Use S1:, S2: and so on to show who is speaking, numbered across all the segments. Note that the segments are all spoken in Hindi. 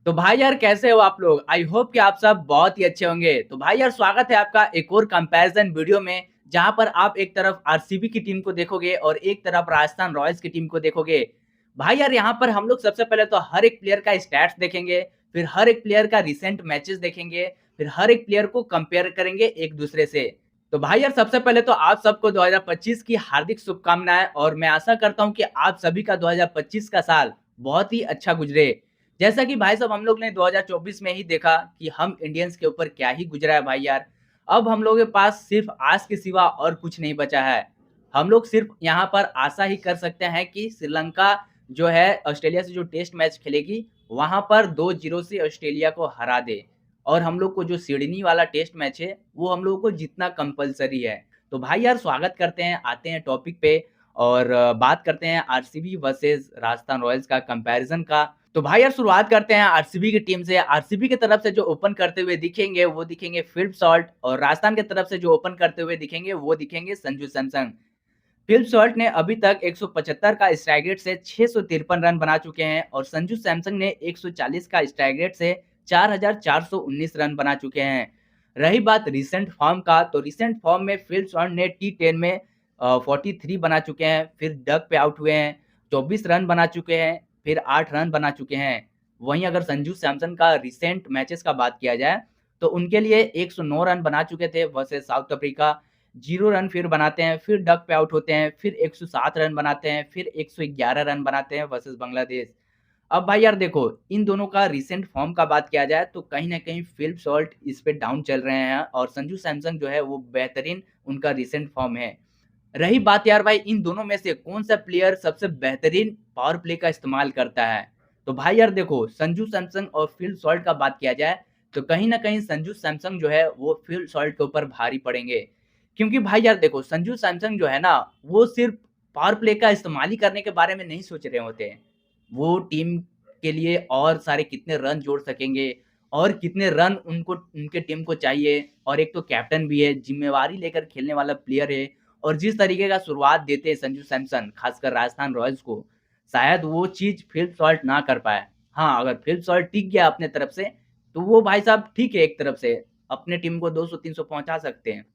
S1: तो भाई यार कैसे हो आप लोग? आई होप कि आप सब बहुत ही अच्छे होंगे। तो भाई यार स्वागत है आपका एक और कंपैरिजन वीडियो में, जहां पर आप एक तरफ आरसीबी की टीम को देखोगे और एक तरफ राजस्थान रॉयल्स की टीम को देखोगे। भाई यार यहाँ पर हम लोग सबसे पहले तो हर एक प्लेयर का स्टैट्स देखेंगे, फिर हर एक प्लेयर का रिसेंट मैचेस देखेंगे, फिर हर एक प्लेयर को कंपेयर करेंगे एक दूसरे से। तो भाई यार सबसे पहले तो आप सबको 2025 की हार्दिक शुभकामनाएं, और मैं आशा करता हूं कि आप सभी का 2025 का साल बहुत ही अच्छा गुजरे। जैसा कि भाई साहब हम लोग ने 2024 में ही देखा कि हम इंडियंस के ऊपर क्या ही गुजरा है भाई यार। अब हम लोगों के पास सिर्फ आस के सिवा और कुछ नहीं बचा है। हम लोग सिर्फ यहाँ पर आशा ही कर सकते हैं कि श्रीलंका जो है ऑस्ट्रेलिया से जो टेस्ट मैच खेलेगी, वहां पर 2-0 से ऑस्ट्रेलिया को हरा दे, और हम लोग को जो सिडनी वाला टेस्ट मैच है वो हम लोगों को जीतना कंपलसरी है। तो भाई यार स्वागत करते हैं, आते हैं टॉपिक पे, और बात करते हैं आरसीबी वर्सेस राजस्थान रॉयल्स का कंपैरिजन का। तो भाई यार शुरुआत करते हैं आरसीबी की टीम से। आरसीबी की तरफ से जो ओपन करते हुए दिखेंगे वो दिखेंगे फिलिप सॉल्ट, और राजस्थान की तरफ से जो ओपन करते हुए दिखेंगे वो दिखेंगे संजू सैमसन। फिलिप सॉल्ट ने अभी तक 175 का स्ट्राइक रेट से 653 रन बना चुके हैं, और संजू सैमसन ने 140 का स्ट्राइक रेट से 4419 रन बना चुके हैं। रही बात रिसेंट फॉर्म का, तो रिसेंट फॉर्म में फिलिप सॉल्ट ने टी10 में 43 बना चुके हैं, फिर डक पे आउट हुए हैं, 24 रन बना चुके हैं, फिर 8 रन बना चुके हैं। वहीं अगर संजू सैमसन का रिसेंट मैचेस का बात किया जाए तो उनके लिए 109 रन बना चुके थे वर्सेस साउथ अफ्रीका, 0 रन फिर बनाते हैं, फिर डक पे आउट होते हैं, फिर 107 रन बनाते हैं, फिर 111 रन बनाते हैं वर्सेस बांग्लादेश। अब भाई यार देखो, इन दोनों का रिसेंट फॉर्म का बात किया जाए तो कहीं न कहीं फिलिप सॉल्ट इस पे डाउन चल रहे हैं, और संजू सैमसन जो है वो बेहतरीन उनका रिसेंट फॉर्म है। रही बात यार भाई इन दोनों में से कौन-सा प्लेयर सबसे बेहतरीन पावर प्ले का इस्तेमाल करता है? तो भाई यार देखो, संजू सैमसन और फिल सॉल्ट का बात किया जाए तो कहीं न कहीं संजू सैमसन जो है वो फिल सॉल्ट के ऊपर भारी पड़ेंगे। क्योंकि भाई यार देखो, संजू सैमसन जो है ना, वो सिर्फ़ पावर प्ले का इस्तेमाल ही करने के बारे में नहीं सोच रहे होते हैं। वो टीम के लिए और सारे कितने रन जोड़ सकेंगे, और कितने रन उनको उनके टीम को चाहिए, और एक तो कैप्टन भी है, ज़िम्मेवारी लेकर खेलने वाला प्लेयर है। और जिस तरीके का शुरुआत देते हैं संजू सैमसन, खासकर राजस्थान रॉयल्स को, शायद वो चीज़ फिलिप सॉल्ट ना कर पाए। हाँ, अगर फिलिप सॉल्ट टिक गया अपने तरफ से, तो वो भाई साहब ठीक है, एक तरफ से अपने टीम को 200-300 पहुँचा सकते हैं।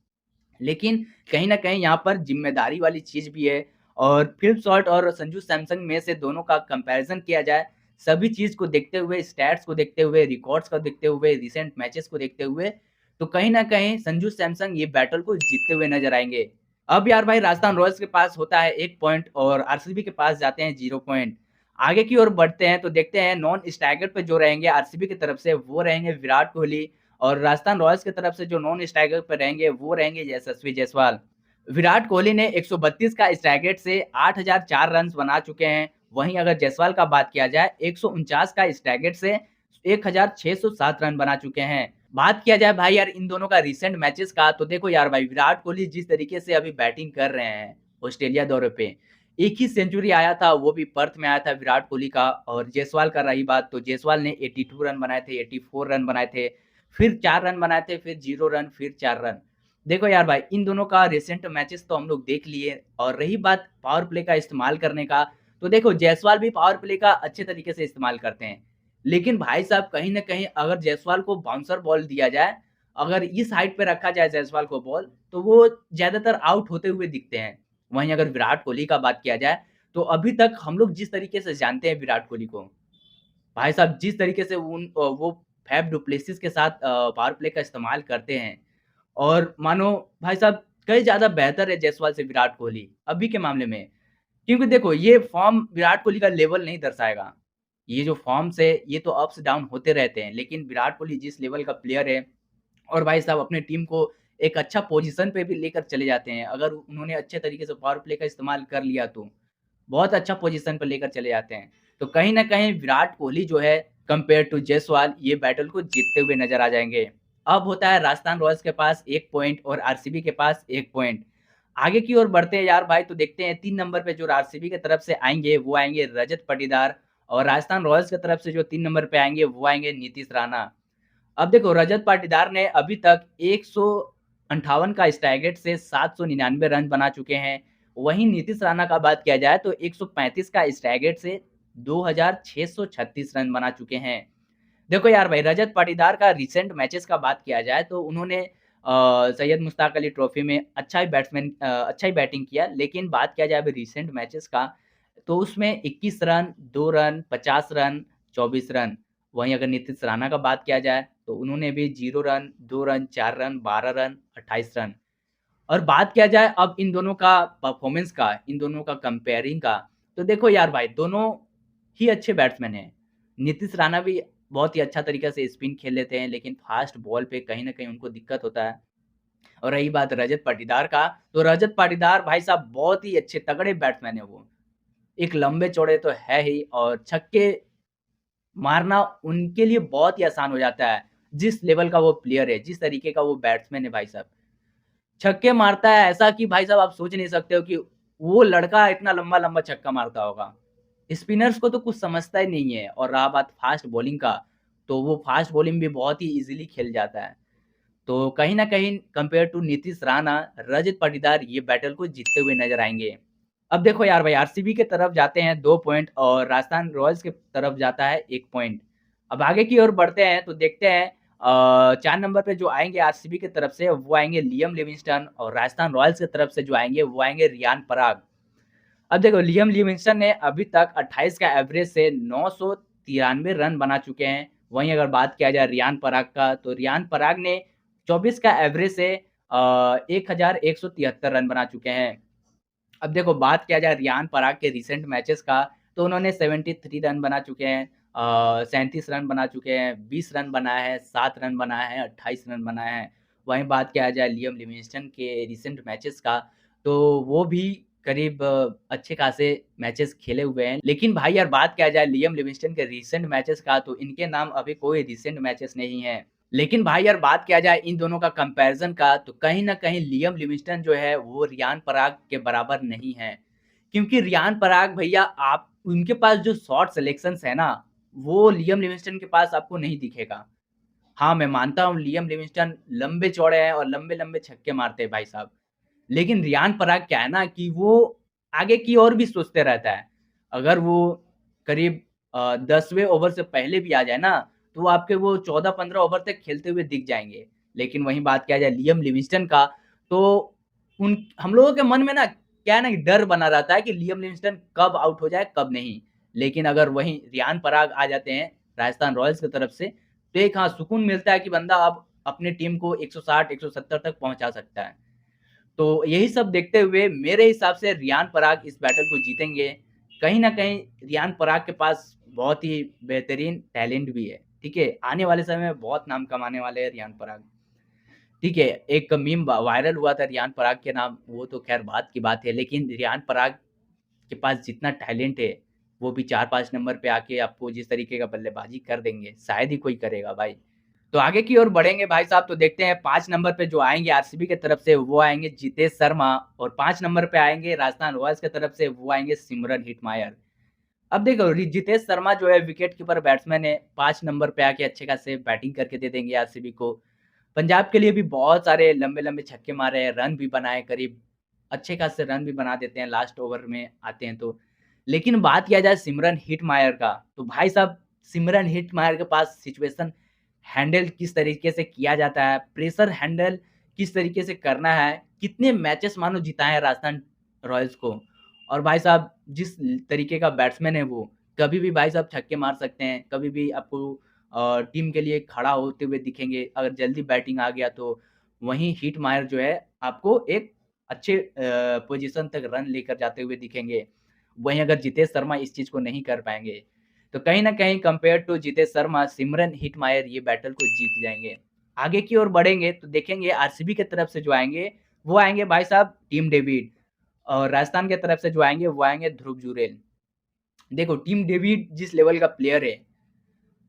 S1: लेकिन कहीं न कहीं यहाँ पर ज़िम्मेदारी वाली चीज़ भी है, और फिलिप सॉल्ट और संजू सैमसन में से दोनों का कंपैरिज़न किया जाए, सभी चीज़ को देखते हुए, स्टैट्स को देखते हुए, रिकॉर्ड्स को देखते हुए, रिसेंट मैचेस को देखते हुए, तो कहीं न कहीं संजू सैमसन ये बैटल को जीतते हुए नज़र आएँगे। अब यार भाई राजस्थान रॉयल्स के पास होता है 1 पॉइंट, और आरसीबी के पास जाते हैं 0 पॉइंट। आगे की ओर बढ़ते हैं तो देखते हैं नॉन स्ट्राइकर पे जो रहेंगे आरसीबी की तरफ से वो रहेंगे विराट कोहली, और राजस्थान रॉयल्स की तरफ से जो नॉन स्ट्राइकर पे रहेंगे वो रहेंगे यशस्वी जायसवाल। विराट कोहली ने 132 का स्ट्राइक रेट से 8004 रन्स बना चुके हैं। वहीं अगर जायसवाल का बात किया जाए 149 का स्ट्राइक रेट से 1607 रन बना चुके हैं। बात किया जाए भाई यार इन दोनों का रिसेंट मैचेस का, तो देखो यार भाई विराट कोहली जिस तरीके से अभी बैटिंग कर रहे हैं ऑस्ट्रेलिया दौरे पे, एक ही सेंचुरी आया था, वो भी पर्थ में आया था विराट कोहली का। और जायसवाल का रही बात, तो जायसवाल ने 82 रन बनाए थे, 84 रन बनाए थे, फिर 4 रन बनाए थे, फिर 0 रन, फिर 4 रन। देखो यार भाई इन दोनों का रिसेंट मैचेस तो हम लोग देख लिए, और रही बात पावर प्ले का इस्तेमाल करने का, तो देखो जायसवाल भी पावर प्ले का अच्छे तरीके से इस्तेमाल करते हैं। लेकिन भाई साहब कहीं न कहीं अगर जायसवाल को बाउंसर बॉल दिया जाए, अगर इस हाइट पे रखा जाए जायसवाल को बॉल, तो वो ज़्यादातर आउट होते हुए दिखते हैं। वहीं अगर विराट कोहली का बात किया जाए, तो अभी तक हम लोग जिस तरीके से जानते हैं विराट कोहली को, भाई साहब जिस तरीके से वो फैफ डु प्लेसिस के साथ पावर प्ले का इस्तेमाल करते हैं, और मानो भाई साहब कहीं ज़्यादा बेहतर है जायसवाल से विराट कोहली अभी के मामले में। क्योंकि देखो ये फ़ॉर्म विराट कोहली का लेवल नहीं दर्शाएगा। ये जो फ़ॉर्म्स है ये तो अप्स डाउन होते रहते हैं, लेकिन विराट कोहली जिस लेवल का प्लेयर है, और भाई साहब अपनी टीम को एक अच्छा पोज़ीशन पे भी लेकर चले जाते हैं। अगर उन्होंने अच्छे तरीके से पावर प्ले का इस्तेमाल कर लिया तो, बहुत अच्छा पोज़ीशन पे लेकर चले जाते हैं। तो कहीं न कहीं विराट कोहली जो है कंपेयर टू जायसवाल ये बैटल को जीतते हुए नज़र आ जाएँगे। अब होता है राजस्थान रॉयल्स के पास 1 पॉइंट और आरसीबी के पास 1 पॉइंट। आगे की ओर बढ़ते हैं यार भाई, तो देखते हैं 3 नंबर पे जो आरसीबी की तरफ से आएँगे वो आएँगे रजत पाटीदार, और राजस्थान रॉयल्स की तरफ से जो 3 नंबर पे आएँगे वो आएँगे नीतीश राणा। अब देखो रजत पाटीदार ने अभी तक 158 का स्ट्राइक रेट से 799 रन बना चुके हैं। वहीं नीतीश राणा का बात किया जाए तो 135 का स्ट्राइक रेट से 2636 रन बना चुके हैं। देखो यार भाई, रजत पाटीदार का रिसेंट मैचेस का बात किया जाए तो उन्होंने सैयद मुश्ताक अली ट्रॉफी में अच्छा ही बैटिंग किया। लेकिन बात किया जाए अभी रिसेंट मैचेस का, तो उसमें 21 रन, 2 रन, 50 रन, 24 रन। वहीं अगर नीतीश राणा का बात किया जाए, तो उन्होंने भी 0 run, 2 run, 4 run, 12 run, 28 run. और बात किया जाए अब इन दोनों का परफॉर्मेंस का, इन दोनों का कंपेयरिंग का, तो देखो यार भाई, दोनों ही अच्छे बैट्समैन हैं। नीतीश राणा भी बहुत ही अच्छा तरीके से स्पिन खेल लेते हैं, लेकिन फास्ट बॉल पे कहीं न कहीं उनको दिक्कत होता है। और रही बात रजत पाटीदार का, तो रजत पाटीदार भाई साहब बहुत ही अच्छे तगड़े बैट्समैन हैं वो। एक लंबे-चौड़े तो है ही, और छक्के मारना उनके लिए बहुत ही आसान हो जाता है। जिस लेवल का वो प्लेयर है, जिस तरीके का वो बैट्समैन है भाई साहब। छक्के मारता है ऐसा कि भाई साहब आप सोच नहीं सकते हो कि वो लड़का इतना लंबा-लंबा छक्का मारता होगा। स्पिनर्स को तो कुछ समझता ही नहीं है। और रहा बात फास्ट बॉलिंग का, तो वो फास्ट बॉलिंग भी बहुत ही ईज़िली खेल जाता है। तो कहीं न कहीं कंपेयर टू नीतीश राणा, रजत पाटीदार ये बैटल को जीतते हुए नज़र आएँगे। अब देखो यार भाई, आरसीबी की तरफ जाते हैं 2 पॉइंट और राजस्थान रॉयल्स की तरफ जाता है 1 पॉइंट। अब आगे की ओर बढ़ते हैं तो देखते हैं 4 नंबर पे जो आएँगे आरसीबी की तरफ से वो आएँगे लियाम लिविंगस्टन, और राजस्थान रॉयल्स की तरफ से जो आएँगे वो आएँगे रियान पराग। अब देखो लियाम लिविंगस्टन ने अभी तक 28 का एवरेज से 993 रन बना चुके हैं। वहीं अगर बात किया जाए रियान पराग का, तो रियान पराग ने 24 का एवरेज से 1173 रन बना चुके हैं। अब देखो बात किया जाए रियान पराग के रिसेंट मैचेस का, तो उन्होंने 73 रन बना चुके हैं, 37 रन बना चुके हैं, 20 रन बनाए हैं, 7 रन बनाए हैं, 28 रन बनाए हैं। वहीं बात किया जाए लियाम लिविंगस्टन के रिसेंट मैचेस का, तो वो भी करीब अच्छे खासे मैचेस खेले हुए हैं। लेकिन भाई यार बात किया जाए लियाम लिविंगस्टन के रिसेंट मैचेस का, तो इनके नाम अभी कोई रिसेंट मैचेस नहीं है। लेकिन भाई यार बात किया जाए इन दोनों का कंपैरिज़न का, तो कहीं न कहीं लियाम लिविंगस्टन जो है वो रियान पराग के बराबर नहीं है। क्योंकि रियान पराग भैया, आप उनके पास जो शॉट सिलेक्शंस है ना, वो लियाम लिविंगस्टन के पास आपको नहीं दिखेगा। हाँ, मैं मानता हूँ लियाम लिविंगस्टन लंबे-चौड़े हैं और लंबे-लंबे छक्के मारते हैं भाई साहब। लेकिन रियान पराग क्या है ना कि वो आगे की ओर भी सोचते रहता है। अगर वो करीब 10वें ओवर से पहले भी आ जाए ना, तो वो आपके वो 14-15 ओवर तक खेलते हुए दिख जाएँगे। लेकिन वहीं बात किया जाए लियाम लिविंगस्टन का, तो उन हम लोगों के मन में ना क्या है ना कि डर बना रहता है कि लियाम लिविंगस्टन कब आउट हो जाए, कब नहीं। लेकिन अगर वहीं रियान पराग आ जाते हैं राजस्थान रॉयल्स की तरफ से, तो एक हाँ, सुकून मिलता है कि बंदा अब अपनी टीम को 160-170 तक पहुँचा सकता है। तो यही सब देखते हुए मेरे हिसाब से रियान पराग इस बैटल को जीतेंगे। कहीं न कहीं रियान पराग के पास बहुत ही बेहतरीन टैलेंट भी है, ठीक है? आने वाले समय में बहुत नाम कमाने वाले हैं रियान पराग, ठीक है? एक मीम वायरल हुआ था रियान पराग के नाम, वो तो ख़ैर बात की बात है, लेकिन रियान पराग के पास जितना टैलेंट है, वो भी 4-5 नंबर पे आके आपको जिस तरीके का बल्लेबाज़ी कर देंगे, शायद ही कोई करेगा भाई। तो आगे की ओर बढ़ेंगे भाई साहब, तो देखते हैं 5 नंबर पे जो आएँगे आरसीबी की तरफ से वो आएँगे जितेश शर्मा, और 5 नंबर पे आएँगे राजस्थान रॉयल्स की तरफ से वो आएँगे सिमरन हिटमायर। अब देखो जितेश शर्मा जो है विकेट कीपर बैट्समैन है, 5 नंबर पे आके अच्छे खासे बैटिंग करके दे देंगे आरसीबी को। पंजाब के लिए भी बहुत सारे लंबे-लंबे छक्के मारे हैं, रन भी बनाए करीब अच्छे खासे रन भी बना देते हैं लास्ट ओवर में आते हैं तो। लेकिन बात किया जाए सिमरन हिटमायर का, तो भाई साहब सिमरन हिटमायर के पास सिचुएशन हैंडल किस तरीके से किया जाता है, प्रेशर हैंडल किस तरीके से करना है, कितने मैचेस मानो जिताए हैं राजस्थान रॉयल्स को। और भाई साहब जिस तरीके का बैट्समैन है वो, कभी भी भाई साहब छक्के मार सकते हैं, कभी भी आपको टीम के लिए खड़ा होते हुए दिखेंगे। अगर जल्दी बैटिंग आ गया तो वहीं हिटमायर जो है आपको एक अच्छे पोज़ीशन तक रन लेकर जाते हुए दिखेंगे। वहीं अगर जितेश शर्मा इस चीज़ को नहीं कर पाएँगे, तो कहीं न कहीं compare to Jitesh Sharma, Shimron Hetmyer ये बैटल को जीत जाएँगे। आगे की ओर बढ़ेंगे तो देखेंगे आरसीबी की तरफ से जो आएँगे, वो आएँगे भाई साहब टीम डेविड, और राजस्थान की तरफ से जो आएँगे वो आएँगे ध्रुव जुरैल। देखो टीम डेविड जिस लेवल का प्लेयर है,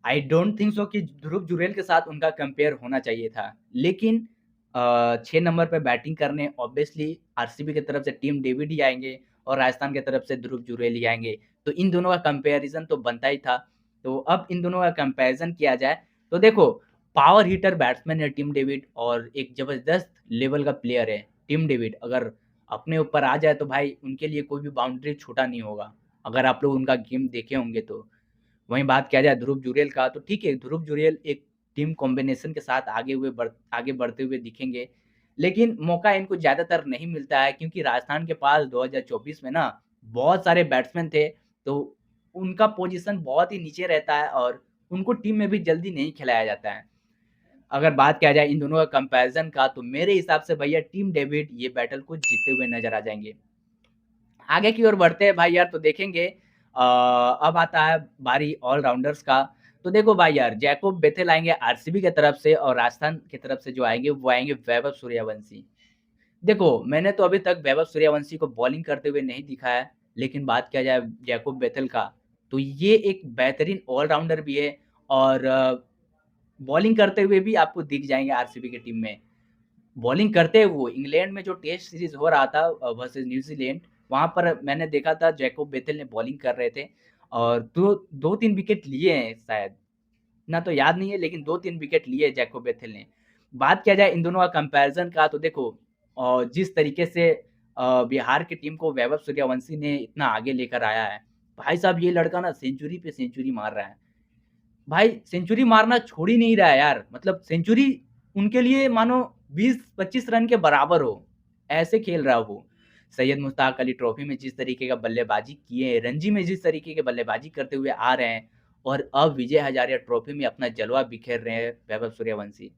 S1: आई डोंट थिंक सो कि ध्रुव जुरैल के साथ उनका कंपेयर होना चाहिए था। लेकिन 6 नंबर पे बैटिंग करने ऑब्वियसली आरसीबी की तरफ से टीम डेविड ही आएँगे और राजस्थान की तरफ से ध्रुव जुरैल ही आएँगे। तो इन दोनों का कंपैरिज़न तो बनता ही था। तो अब इन दोनों का कंपैरिज़न किया जाए, तो देखो पावर हिटर बैट्समैन है टीम डेविड और एक ज़बरदस्त लेवल का प्लेयर है टीम डेविड। अगर अपने ऊपर आ जाए तो भाई उनके लिए कोई भी बाउंड्री छोटा नहीं होगा, अगर आप लोग उनका गेम देखे होंगे तो। वहीं बात किया जाए ध्रुव जुरैल का, तो ठीक है, ध्रुव जुरैल एक टीम कॉम्बिनेशन के साथ आगे बढ़ते हुए दिखेंगे। लेकिन मौका इनको ज़्यादातर नहीं मिलता है क्योंकि राजस्थान के पास 2024 में ना बहुत सारे बैट्समैन थे, तो उनका पोज़ीशन बहुत ही नीचे रहता है और उनको टीम में भी जल्दी नहीं खिलाया जाता है। अगर बात किया जाए इन दोनों का कंपैरिज़न का, तो मेरे हिसाब से भैया टीम डेविड ये बैटल को जीतते हुए नज़र आ जाएँगे। आगे की ओर बढ़ते हैं भाई यार, तो देखेंगे अब आता है बारी ऑल-राउंडर्स का। तो देखो भाई यार, जैकोब बेथेल आएँगे आरसीबी की तरफ से और राजस्थान की तरफ से जो आएँगे वो आएँगे वैभव सूर्यवंशी। देखो, मैंने तो अभी तक वैभव सूर्यवंशी को बॉलिंग करते हुए नहीं दिखा है, लेकिन बात किया जाए जैकोब बेथेल का, तो ये एक बेहतरीन ऑल-राउंडर भी है और बॉलिंग करते हुए भी आपको दिख जाएँगे आरसीबी की टीम में। बॉलिंग करते हुए इंग्लैंड में जो टेस्ट सीरीज़ हो रहा था वर्सेस न्यूज़ीलैंड, वहाँ पर मैंने देखा था जैकोब बेथेल ने बॉलिंग कर रहे थे और 2-3 विकेट लिए हैं शायद, इतना तो याद नहीं है लेकिन 2-3 विकेट लिए जैकोब बेथेल ने। बात किया जाए इन दोनों का कंपैरिज़न का, तो देखो जिस तरीके से बिहार की टीम को वैभव सूर्यवंशी ने इतना आगे लेकर आया है, भाई साहब ये लड़का ना सेंचुरी पे सेंचुरी मार रहा है। भाई सेंचुरी मारना छोड़ ही नहीं रहा है यार, मतलब सेंचुरी उनके लिए मानो 20-25 रन के बराबर हो, ऐसे खेल रहा है वो। सैयद मुश्ताक अली ट्रॉफी में जिस तरीके का बल्लेबाज़ी किए हैं, रणजी में जिस तरीके की बल्लेबाज़ी करते हुए आ रहे हैं और अब विजय हज़ारे ट्रॉफी में अपना जलवा बिखेर रहे हैं वैभव सूर्यवंशी।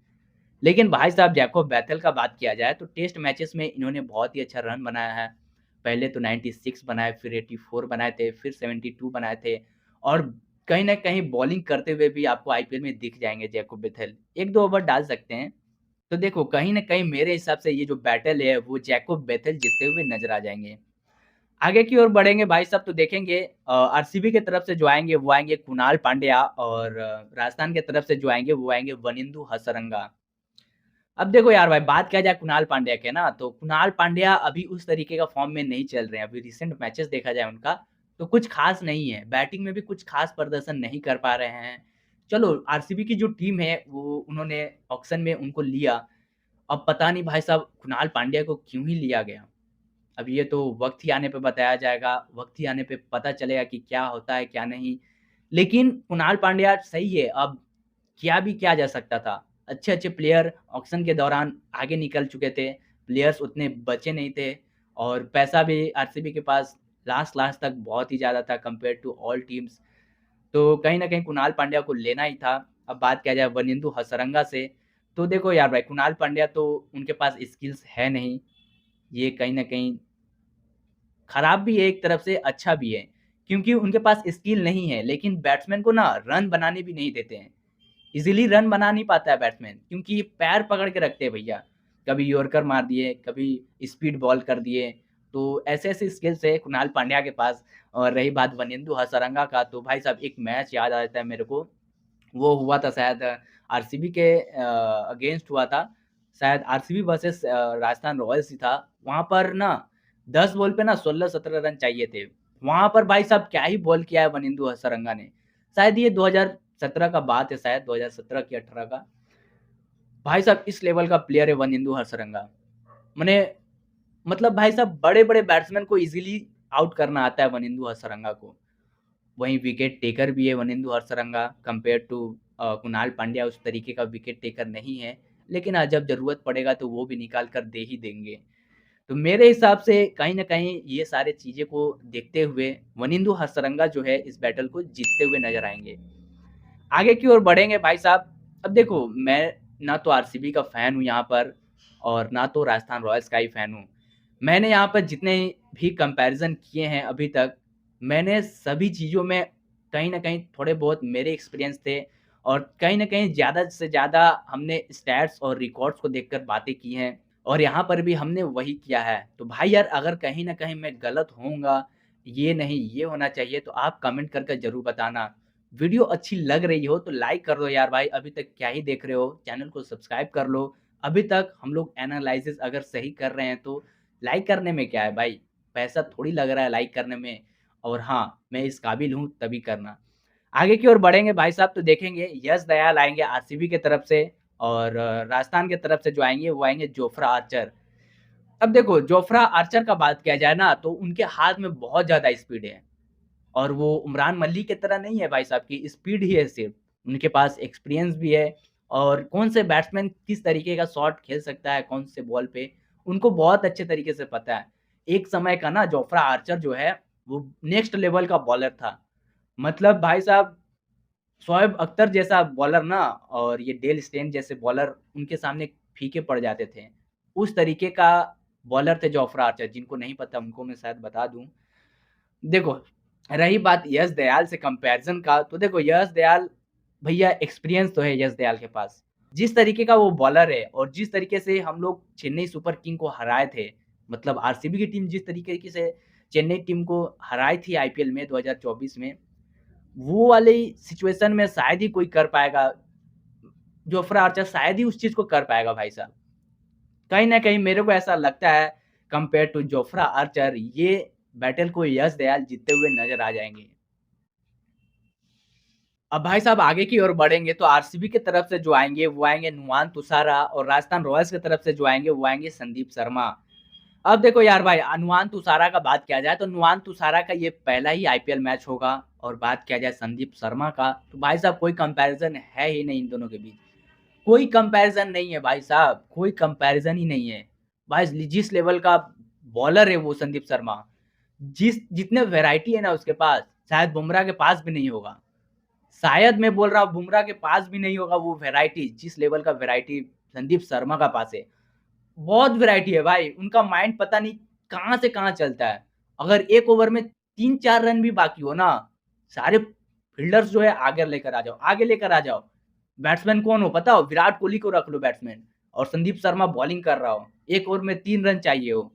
S1: लेकिन भाई साहब जैकोब बैथल का बात किया जाए तो टेस्ट मैचेस में इन्होंने बहुत ही अच्छा रन बनाया है। पहले तो 96 बनाए, फिर 84 बनाए थे, फिर 72 बनाए थे और कहीं न कहीं बॉलिंग करते हुए भी आपको आईपीएल में दिख जाएँगे जैकोब बैथल। 1-2 ओवर डाल सकते हैं। तो देखो कहीं न कहीं मेरे हिसाब से ये जो बैटल है वो जैकोब बैथल जीतते हुए नज़र आ जाएँगे। आगे की ओर बढ़ेंगे भाई साहब तो देखेंगे आरसीबी की तरफ से जो आएँगे वो आएँगे कुणाल पांड्या और राजस्थान की तरफ से जो आएँगे वो आएँगे वनिंदु हसरंगा। अब देखो यार भाई बात किया जाए कुणाल पांड्या के ना, तो कुणाल पांड्या अभी उस तरीके का फ़ॉर्म में नहीं चल रहे हैं। अभी रिसेंट मैचेस देखा जाए उनका, तो कुछ ख़ास नहीं है। बैटिंग में भी कुछ ख़ास प्रदर्शन नहीं कर पा रहे हैं। चलो आरसीबी की जो टीम है वो उन्होंने ऑक्शन में उनको लिया। अब पता नहीं भाई साहब कुणाल पांड्या को क्यों ही लिया गया? अब ये तो वक़्त ही आने पे बताया जाएगा, वक़्त ही आने पे पता चलेगा कि क्या होता है, क्या नहीं। लेकिन कुणाल पांड्या सही है, अब किया भी क्या जा सकता था? अच्छे-अच्छे प्लेयर ऑक्शन के दौरान आगे निकल चुके थे, प्लेयर्स उतने बचे नहीं थे और पैसा भी आरसीबी के पास लास्ट तक बहुत ही ज़्यादा था कंपेयर टू ऑल टीम्स। तो कहीं न कहीं कुणाल पांड्या को लेना ही था। अब बात किया जाए वनिंदु हसरंगा से, तो देखो यार भाई कुणाल पांड्या तो उनके पास स्किल्स है नहीं। ये कहीं न कहीं खराब भी है एक तरफ से, अच्छा भी है, क्योंकि उनके पास स्किल नहीं है, लेकिन बैट्समैन को ना रन बनाने भी नहीं देते हैं। ईज़िली रन बना नहीं पाता है बैट्समैन क्योंकि पैर पकड़ के रखते हैं भैया। कभी यॉर्कर मार दिए, कभी स्पीड बॉल कर दिए, तो ऐसे-ऐसे स्किल्स है कुणाल पांड्या के पास। और रही बात वनिंदु हसरंगा का, तो भाई साहब एक मैच याद आ जाता है मेरे को, वो हुआ था शायद आरसीबी के अगेंस्ट हुआ था। शायद आरसीबी वर्सेस राजस्थान रॉयल्स ही था। वहाँ पर ना 10 बॉल पे ना 16-17 रन चाहिए थे। वहाँ पर भाई साहब क्या ही बॉल किया है वनिंदु हसरंगा ने। शायद ये 2017 का बात है, शायद 2017 की 18 का। भाई साहब इस लेवल का प्लेयर है वनिंदु हसरंगा। मने मतलब भाई साहब बड़े-बड़े बैट्समैन को ईज़िली आउट करना आता है वनिंदु हसरंगा को। वहीं विकेट टेकर भी है वनिंदु हरसरंगा कंपेयर टू कुणाल पांड्या उस तरीके का विकेट टेकर नहीं है। लेकिन जब ज़रूरत पड़ेगा तो वो भी निकाल कर दे ही देंगे। तो मेरे हिसाब से कहीं न कहीं ये सारी चीज़ें को देखते हुए वनिंदु हरसरंगा जो है इस बैटल को जीतते हुए नज़र आएँगे। आगे की ओर बढ़ेंगे भाई साहब। अब देखो मैं ना तो आरसीबी का फ़ैन हूँ यहाँ पर और ना तो राजस्थान रॉयल्स का ही फ़ैन हूँ। मैंने यहाँ पर जितने भी कंपैरिज़न किए हैं अभी तक, मैंने सभी चीज़ों में कहीं न कहीं थोड़े बहुत मेरे एक्सपीरियंस थे और कहीं न कहीं ज़्यादा से ज़्यादा हमने स्टैट्स और रिकॉर्ड्स को देखकर बातें की हैं और यहाँ पर भी हमने वही किया है। तो भाई यार अगर कहीं न कहीं मैं गलत होऊँगा, ये नहीं ये होना चाहिए तो आप कमेंट कर ज़रूर बताना। वीडियो अच्छी लग रही हो तो लाइक कर दो यार भाई, अभी तक क्या ही देख रहे हो? चैनल को सब्सक्राइब कर लो। अभी तक हम लोग एनालिसिस अगर सही कर रहे हैं तो लाइक करने में क्या है भाई? पैसा थोड़ी लग रहा है लाइक करने में और हाँ, मैं इस काबिल हूँ तभी करना। आगे की ओर बढ़ेंगे भाई साहब तो देखेंगे यश दयाल आएँगे आरसीबी की तरफ से और राजस्थान की तरफ से जो आएँगे वो आएँगे जोफ्रा आर्चर। अब देखो जोफ्रा आर्चर का बात किया जाए ना तो उनके हाथ में बहुत ज़्यादा स्पीड है। और वो उमरान मल्लिक की तरह नहीं है भाई साहब कि स्पीड ही है सिर्फ़, उनके पास एक्सपीरियंस भी है और कौन से बैट्समैन किस तरीके का शॉट खेल सकता है, कौन से बॉल पे, उनको बहुत अच्छे तरीके से पता है। एक समय का ना जोफ्रा आर्चर जो है, वो नेक्स्ट लेवल का बॉलर था। मतलब भाई साहब शोएब अख्तर जैसा बॉलर ना और ये डेल स्टेन जैसे बॉलर उनके सामने फीके पड़ जाते थे। उस तरीके का बॉलर थे जोफ्रा आर्चर, जिनको नहीं पता उनको मैं शायद बता दूँ। देखो, रही बात यश दयाल से कंपैरिज़न का, तो देखो यश दयाल भैया एक्सपीरियंस तो है यश दयाल के पास। जिस तरीके का वो बॉलर है और जिस तरीके से हम लोग चेन्नई सुपर किंग को हराए थे, मतलब आरसीबी की टीम जिस तरीके से चेन्नई टीम को हराई थी आईपीएल में 2024 में, वो वाली सिचुएशन में शायद ही कोई कर पाएगा। जोफ्रा आर्चर शायद ही उस चीज़ को कर पाएगा भाई साहब। कहीं न कहीं मेरे को ऐसा लगता है कंपेयर टू जोफ्रा आर्चर ये बैटल को यश दयाल जीतते हुए नज़र आ जाएँगे। अब भाई साहब आगे की ओर बढ़ेंगे तो आरसीबी की तरफ से जो आएँगे वो आएँगे नुआन तुषारा और राजस्थान रॉयल्स की तरफ से जो आएँगे वो आएँगे संदीप शर्मा। अब देखो यार भाई नुआन तुषारा का बात किया जाए तो नुआन तुषारा का ये पहला ही आईपीएल मैच होगा और बात किया जाए संदीप शर्मा का तो भाई साहब कोई कंपैरिज़न है ही नहीं इन दोनों के बीच। कोई कंपैरिज़न नहीं है भाई साहब, कोई कंपैरिज़न ही नहीं है। भाई जिस लेवल का बॉलर है वो संदीप शर्मा, जितने वैरायटी है ना उसके पास, शायद बुमराह के पास भी नहीं होगा। शायद मैं बोल रहा हूँ बुमराह के पास भी नहीं होगा वो वैरायटी, जिस लेवल का वैरायटी संदीप शर्मा का पास है। बहुत वैरायटी है भाई, उनका माइंड पता नहीं कहाँ से कहाँ चलता है। अगर 1 ओवर में 3-4 रन भी बाकी हो ना, सारे फील्डर्स जो है आगे लेकर आ जाओ। बैट्समैन कौन हो पता हो? विराट कोहली को रख लो बैट्समैन और संदीप शर्मा बॉलिंग कर रहा हो। 1 ओवर में 3 रन चाहिए हो,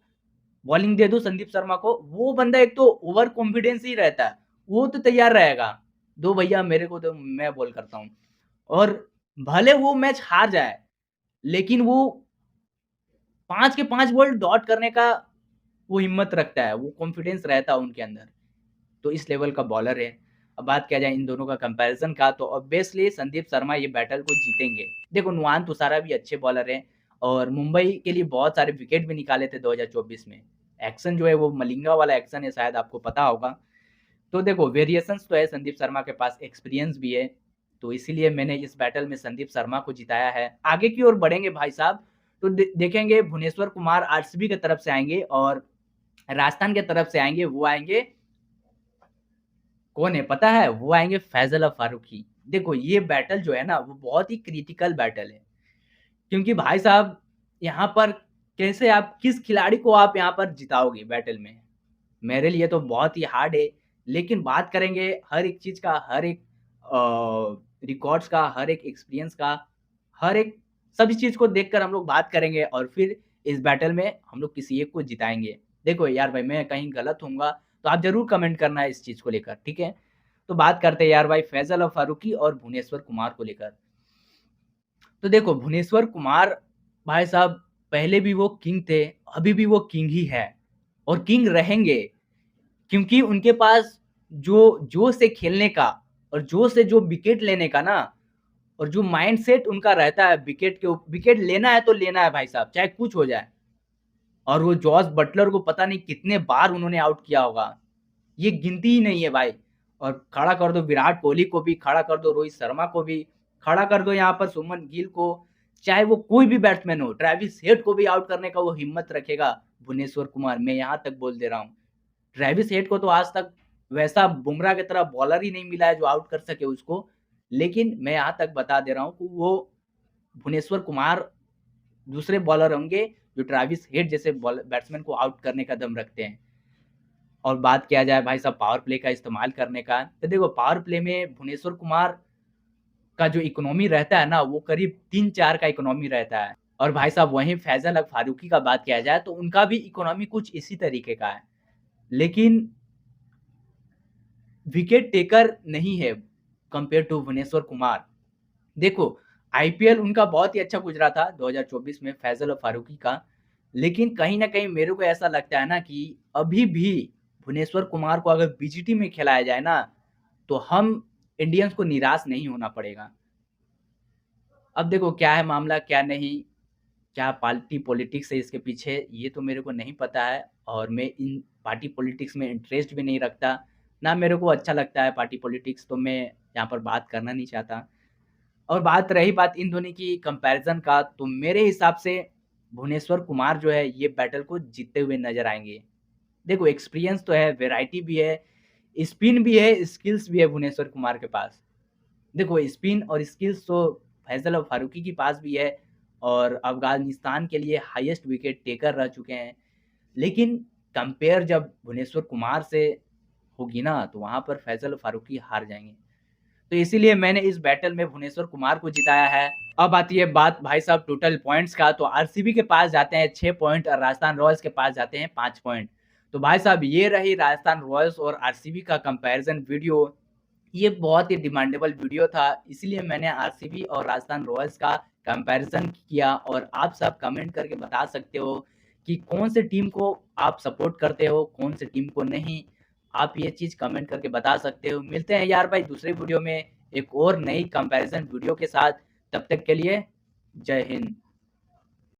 S1: बॉलिंग दे दो संदीप शर्मा को, वो बंदा एक तो ओवर कॉन्फिडेंस ही रहता है, वो तो तैयार रहेगा। दो भैया मेरे को तो मैं बॉल करता हूँ और भले वो मैच हार जाए, लेकिन वो 5 के 5 बॉल डॉट करने का वो हिम्मत रखता है, वो कॉन्फिडेंस रहता है उनके अंदर। तो इस लेवल का बॉलर है। अब बात किया जाए इन दोनों का कंपैरिज़न का तो ऑब्वियसली संदीप शर्मा ये बैटल को जीतेंगे। देखो नुआन तुषारा भी अच्छे बॉलर हैं और मुंबई के लिए बहुत सारे विकेट भी निकाले थे 2024 में। एक्शन जो है वो मलिंगा वाला एक्शन है शायद आपको पता होगा। तो देखो वेरिएशंस तो है संदीप शर्मा के पास, एक्सपीरियंस भी है, तो इसीलिए मैंने इस बैटल में संदीप शर्मा को जिताया है। आगे की ओर बढ़ेंगे भाई साहब, तो देखेंगे भुवनेश्वर कुमार आरसीबी की तरफ से आएँगे और राजस्थान की तरफ से आएँगे, वो आएँगे कौन है पता है? वो आएँगे फैज़ल फारूकी। देखो ये बैटल जो है ना वो बहुत ही क्रिटिकल बैटल है। क्योंकि भाई साहब यहाँ पर कैसे आप किस खिलाड़ी को आप यहाँ पर जिताओगे बैटल में? मेरे लिए तो बहुत ही हार्ड है। लेकिन बात करेंगे हर एक चीज़ का, हर एक रिकॉर्ड्स का, हर एक एक्सपीरियंस का, हर एक सभी चीज़ को देखकर हम लोग बात करेंगे और फिर इस बैटल में हम लोग किसी एक को जिताएँगे। देखो यार भाई मैं कहीं गलत होऊँगा तो आप ज़रूर कमेंट करना इस चीज़ को लेकर, ठीक है? तो बात करते हैं यार भाई फैज़ल फारूकी और भुवनेश्वर कुमार को लेकर। तो देखो भुवनेश्वर कुमार भाई साहब पहले भी वो किंग थे, अभी भी वो किंग ही है और किंग रहेंगे क्योंकि उनके पास जो जोश है खेलने का और जोश है जो विकेट लेने का ना और जो माइंडसेट उनका रहता है विकेट लेना है तो लेना है भाई साहब, चाहे कुछ हो जाए। और वो जॉस बटलर को पता नहीं कितने बार उन्होंने आउट किया होगा। ये गिनती ही नहीं है भाई। और खड़ा कर दो विराट कोहली को भी, खड़ा कर दो रोहित शर्मा को भी, खड़ा कर दो यहाँ पर सुमन गिल को, चाहे वो कोई भी बैट्समैन हो, ट्रेविस हेड को भी आउट करने का वो हिम्मत रखेगा भुवनेश्वर कुमार, मैं यहाँ तक बोल दे रहा हूँ। ट्रेविस हेड को तो आज तक वैसा बुमराह की तरह बॉलर ही नहीं मिला है जो आउट कर सके उसको। लेकिन मैं यहाँ तक बता दे रहा हूँ कि वो भुवनेश्वर कुमार दूसरे बॉलर होंगे जो ट्रेविस हेड जैसे बैट्समैन को आउट करने का दम रखते हैं। और बात किया जाए भाई साहब पावर प्ले का इस्तेमाल करने का, तो देखो पावर प्ले में भुवनेश्वर कुमार का जो इकोनॉमी रहता है ना, वो करीब 3-4 का इकोनॉमी रहता है। और भाई साहब वहीं फैज़ल फारूकी का बात किया जाए तो उनका भी इकोनॉमी कुछ इसी तरीके का है। लेकिन विकेट टेकर नहीं है कंपेयर टू भुवनेश्वर कुमार। देखो आईपीएल उनका बहुत ही अच्छा गुजरा था 2024 में फैज़ल फारूकी का। लेकिन कहीं न कहीं मेरे को ऐसा लगता है ना कि अभी भी भुवनेश्वर कुमार को अगर बीजीटी में खिलाया जाए ना, तो हम इंडियंस को निराश नहीं होना पड़ेगा। अब देखो क्या है मामला क्या नहीं, क्या पार्टी पॉलिटिक्स है इसके पीछे ये तो मेरे को नहीं पता है और मैं इन पार्टी पॉलिटिक्स में इंटरेस्ट भी नहीं रखता। ना मेरे को अच्छा लगता है पार्टी पॉलिटिक्स, तो मैं यहाँ पर बात करना नहीं चाहता। और बात रही बात इन दोनों की कंपैरिज़न का, तो मेरे हिसाब से भुवनेश्वर कुमार जो है ये बैटल को जीतते हुए नज़र आएँगे। देखो एक्सपीरियंस तो है, वैरायटी भी है, स्पिन भी है, स्किल्स भी है भुवनेश्वर कुमार के पास। देखो स्पिन और स्किल्स तो फैज़ल और फारूकी के पास भी है और अफ़गानिस्तान के लिए हाईएस्ट विकेट टेकर रह चुके हैं। लेकिन कंपेयर जब भुवनेश्वर कुमार से होगी ना, तो वहाँ पर फैज़ल और फारूकी हार जाएँगे। तो इसीलिए मैंने इस बैटल में भुवनेश्वर कुमार को जिताया है। अब आती है बात भाई साहब टोटल पॉइंट्स का, तो आरसीबी के पास जाते हैं 6 पॉइंट और राजस्थान रॉयल्स के पास जाते हैं 5 पॉइंट। तो भाई साहब ये रही राजस्थान रॉयल्स और आरसीबी का कंपैरिज़न वीडियो। ये बहुत ही डिमांडेबल वीडियो था, इसलिए मैंने आरसीबी और राजस्थान रॉयल्स का कंपैरिज़न किया और आप सब कमेंट करके बता सकते हो कि कौन से टीम को आप सपोर्ट करते हो, कौन से टीम को नहीं। आप ये चीज़ कमेंट करके बता सकते हो। मिलते हैं यार भाई दूसरे वीडियो में एक और नई कंपैरिज़न वीडियो के साथ। तब तक के लिए जय हिंद।